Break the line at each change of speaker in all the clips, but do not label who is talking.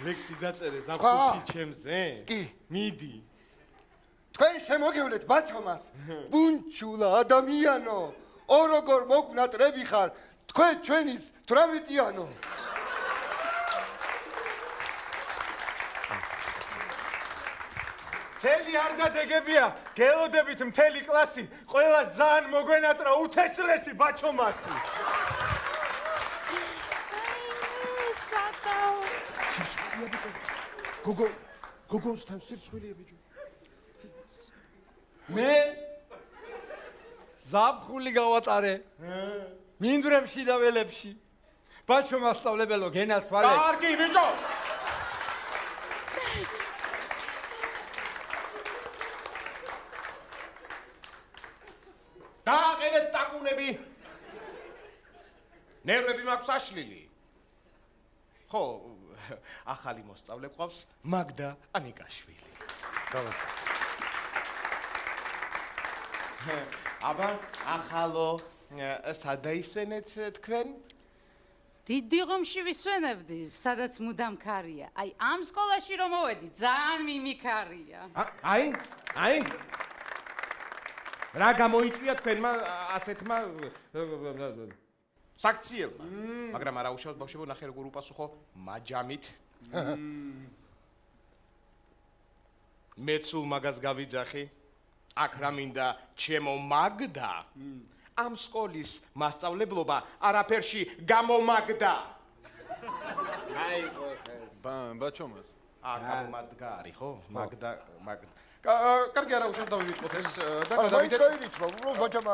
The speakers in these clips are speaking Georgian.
ლექსი დაწერე ზაფხულში ჩემზე?
კი.
მიდი.
თქვენ შემოგევლეთ ბაჩომას. ბუნჩულა ადამიანო. ოროგორ მოგვნატრები ხარ. თქვენ ჩვენის 18-იანო.
მთელი არ დადეგებია, გელოდებით მთელი კლასი, ყველა ზან მოგვენატრა უთესლესი ბაჩომასი.
გოგოსთან სიცხვილია ბიჭო.
მე ზაფხული გავატარე. მინდვრებში და ველებში. ბაჩო მასწავლებელო გენათვალე.
კარგი ბიჭო.
დააყენეთ ტაკუნები. ნერვები მაქვს აშლილი. ხო, ახალი მოსწავლე ყავს მაგდა ანიკაშვილი. აბა, ახალო სადაისვენეთ თქვენ?
დიდი ღომში ვისვენებდი, სადაც მუდამ ქარია. აი, ამ სკოლაში რომ მოვედი, ძალიან მიმიქარია.
აი. რა გამოიწვია თქვენმა ასეთმა საქციელმა? მაგრამ არა უშავს ბავშვებო, ნახე როგორ უპასუხო მაჯამით. მეც სულ მაგას გავიძახი. აქ რა მინდა ჩემო მაგდა? ამ სკოლის მასწავლებლობა არაფერში გამომაგდა.
აი, ბაჩომას.
გამომადგარი, ხო? მაგდა. კარგი არა უშავს დავივიწყოთ ეს და გადავიდეთ.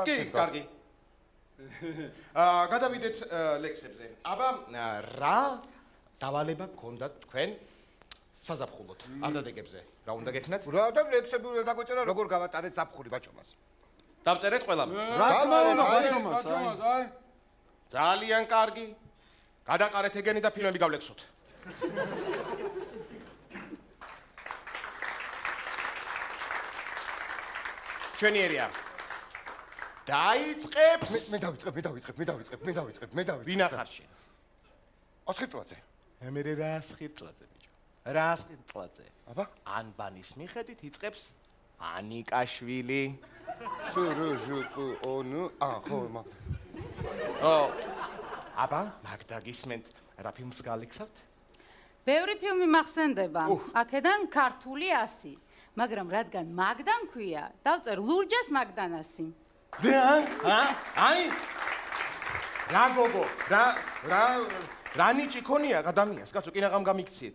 კი, კარგი. გადავიდეთ ლექსებზე. აბა, რა დავალება გქონდათ თქვენ საზაფხულოთ? არდადეგებზე. რა უნდა გექნათ?
რა და ლექსები უნდა დაგვეწერა როგორ გავატარეთ ზაფხული ბაჩომას.
დავწერეთ ყველამ.
რა თქმა უნდა ბაჩომას, აი.
ძალიან კარგი. გადაყარეთ ეგენი და ფილმები გავლექსოთ. შვენიერია. დაიწყებს.
მე დავიწყებ.
ვინ ახარ შენ?
ასხირტლაძე.
მე რა ასხირტლაძე ბიჭო. რა ასხირტლაძე?
აბა,
ანბანის მიხედვით იწყებს ანიკაშვილი.
ხო,
აბა, მაგდა გისმენთ რა ფილმს გალექსავთ?
ბევრი ფილმი მახსენდება. აქედან ქართული 100. მაგრამ რადგან მაგდა მქვია, დავწერ ლურჯას მაგდანასი.
აი? რა გოგო, რა ნიჭი ქონია ადამიანს, კაცო, კინაღამ გამიქციეთ.